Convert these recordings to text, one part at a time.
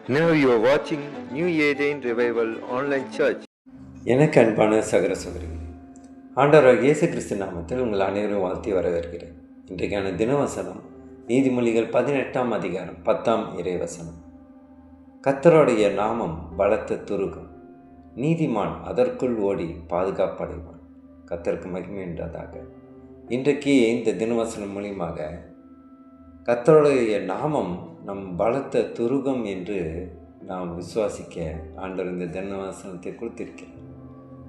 Now you are watching New Eden Revival Online Church. எனக்கு அன்பான சகர சகோதரிகளே, ஆண்டவராக இயேசு கிறிஸ்து நாமத்தில் உங்கள் அனைவரும் வாழ்த்தி வரவேற்கிறேன். இன்றைக்கான தினவசனம் நீதிமொழிகள் 18ஆம் அதிகாரம் 10ஆம் இறைவசனம். கர்த்தருடைய நாமம் பலத்த துருகம், நீதிமான் அதற்குள் ஓடி பாதுகாப்படைவான். கர்த்தருக்கு மகிமை உண்டாதாக. இன்றைக்கு இந்த தினவசனம் மூலியமாக கர்த்தருடைய நாமம் நம் பலத்த துருகம் என்று நாம் விசுவாசிக்க ஆண்டவர் இந்த தினவசனத்தை கொடுத்திருக்கிறார்.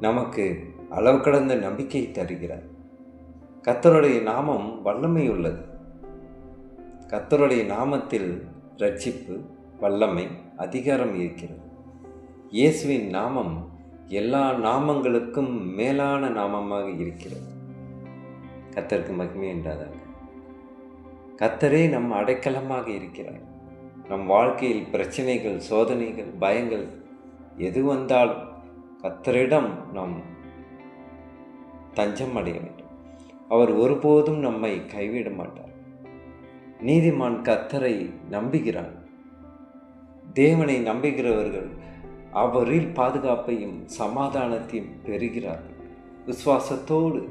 நமக்கு அளவு கடந்த நம்பிக்கையை தருகிறார். கர்த்தருடைய நாமம் வல்லமை உள்ளது. கர்த்தருடைய நாமத்தில் இரட்சிப்பு, வல்லமை, அதிகாரம் இருக்கிறது. இயேசுவின் நாமம் எல்லா நாமங்களுக்கும் மேலான நாமமாக இருக்கிறது. கர்த்தருக்கு மகிமை உண்டாதாக. கர்த்தரே நம் அடைக்கலமாக இருக்கிறார். நம் வாழ்க்கையில் பிரச்சனைகள், சோதனைகள், பயங்கள் எது வந்தாலும் கர்த்தரிடம் நாம் தஞ்சம் அடைய வேண்டும். அவர் ஒருபோதும் நம்மை கைவிட மாட்டார். நீதிமான் கர்த்தரை நம்புகிறான். தேவனை நம்புகிறவர்கள் அவரில் பாதுகாப்பையும் சமாதானத்தையும் பெறுகிறார்கள். விசுவாசத்தோடு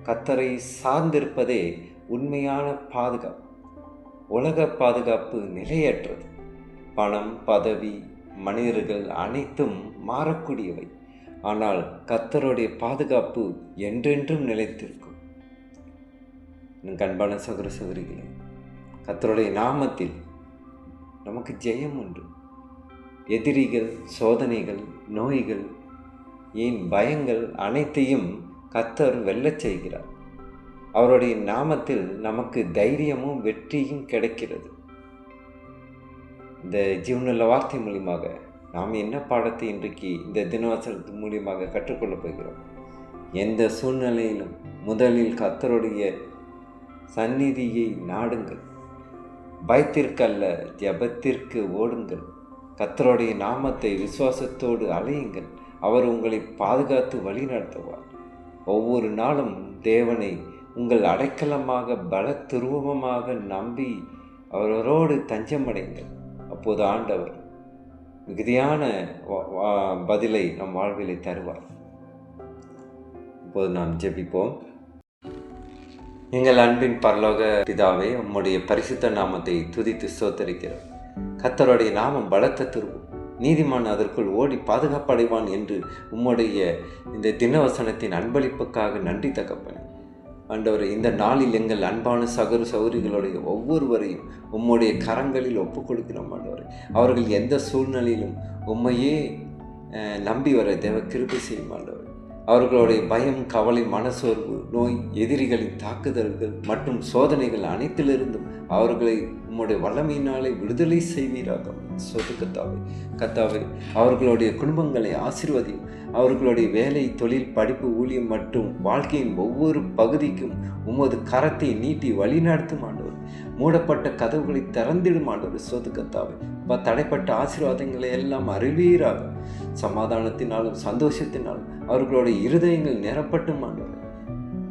கர்த்தரை சார்ந்திருப்பதே உண்மையான பாதுகாப்பு. உலக பாதுகாப்பு நிலையற்றது. பணம், பதவி, மனிதர்கள் அனைத்தும் மாறக்கூடியவை. ஆனால் கர்த்தருடைய பாதுகாப்பு என்றென்றும் நிலைத்திருக்கும். அன்பான சகோதர சகோதரிகளே, கர்த்தருடைய நாமத்தில் நமக்கு ஜெயம் உண்டு. எதிரிகள், சோதனைகள், நோய்கள், ஏன் பயங்கள் அனைத்தையும் கர்த்தர் வெல்லச் செய்கிறார். அவருடைய நாமத்தில் நமக்கு தைரியமும் வெற்றியும் கிடைக்கிறது. இந்த ஜீவனுள்ள வார்த்தை மூலியமாக நாம் என்ன பாடத்தை இன்றைக்கு இந்த தினவசனத்தின் மூலியமாக கற்றுக்கொள்ளப் போகிறோம்? எந்த சூழ்நிலையிலும் முதலில் கர்த்தருடைய சந்நிதியை நாடுங்கள். பயத்திற்கல்ல, ஜெபத்திற்கு ஓடுங்கள். கர்த்தருடைய நாமத்தை விசுவாசத்தோடு அலையுங்கள். அவர் உங்களை பாதுகாத்து வழி நடத்துவார். ஒவ்வொரு நாளும் தேவனை உங்கள் அடைக்கலமாக பல துருவமாக நம்பி அவரோடு தஞ்சமடைங்கள். அப்போது ஆண்டவர் மிகுதியான பதிலை நம் வாழ்விலை தருவார். இப்போது நாம் ஜெபிப்போம். எங்கள் அன்பின் பரலோக பிதாவே, உம்முடைய பரிசுத்த நாமத்தை துதித்து ஸ்தோத்தரிக்கிறோம். கர்த்தருடைய நாமம் பலத்த துருவம், நீதிமான் அதற்குள் ஓடி பாதுகாப்படைவான் என்று உம்முடைய இந்த தினவசனத்தின் அன்பளிப்புக்காக நன்றி தகப்பனே. ஆண்டவரே, இந்த நாளில் எங்கள் அன்பான சகோதர சகோதரிகளுடைய ஒவ்வொருவரையும் உம்முடைய கரங்களில் ஒப்புக் கொடுக்கிறோம். ஆண்டவரே, அவர்கள் எந்த சூழ்நிலையிலும் உம்மையே நம்பி வர தேவ கிருபை செய்யும். ஆண்டவரே, அவர்களுடைய பயம், கவலை, மனசோர்வு, நோய், எதிரிகளின் தாக்குதல்கள் மற்றும் சோதனைகள் அனைத்திலிருந்தும் அவர்களை உம்முடைய வல்லமையினாலே விடுதலை செய்வீராக. கர்த்தாவே, அவர்களுடைய குடும்பங்களை ஆசீர்வதியும். அவர்களுடைய வேலை, தொழில், படிப்பு, ஊழியம் மற்றும் வாழ்க்கையின் ஒவ்வொரு பகுதிக்கும் உமது கரத்தை நீட்டி வழிநடத்தும். ஆண்டவர், மூடப்பட்ட கதவுகளை திறந்திடும். ஆண்டவர் கர்த்தாவே, தடைப்பட்ட ஆசீர்வாதங்களை எல்லாம் அறிவீராக. சமாதானத்தினாலும் சந்தோஷத்தினாலும் அவர்களுடைய இருதயங்கள் நிரப்பட்டும். ஆண்டவர்,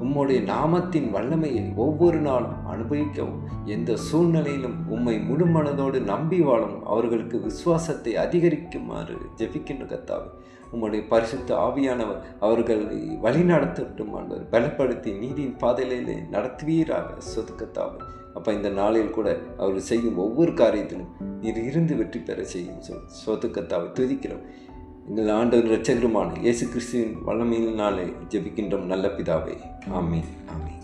உம்முடைய நாமத்தின் வல்லமையை ஒவ்வொரு நாளும் அனுபவிக்கவும், எந்த சூழ்நிலையிலும் உம்மை முழு மனதோடு நம்பி வாழவும் அவர்களுக்கு விசுவாசத்தை அதிகரிக்குமாறு ஜெபிக்கின்ற கர்த்தாவே, உம்முடைய பரிசுத்த ஆவியானவர் அவர்களை வழி நடத்தட்டும். ஆண்டவர், பலப்படுத்தி நீதியின் பாதையிலே நடத்துவீராக. கர்த்தாவே, அப்போ இந்த நாளில் கூட அவர்கள் செய்யும் ஒவ்வொரு காரியத்திலும் நீர் இருந்து வெற்றி பெற செய்யும். கர்த்தாவை துதிக்கிறோம். எங்கள் ஆண்டவர் இரட்சகருமான இயேசு கிறிஸ்துவின் வல்லமையினாலே ஜெபிக்கின்றோம் நல்ல பிதாவே. ஆமீன், ஆமீன்.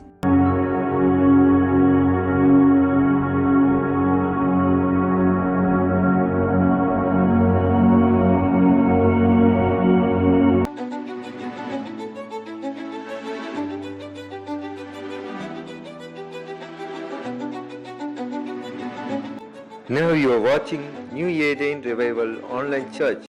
Now you are watching New Eden Revival Online Church.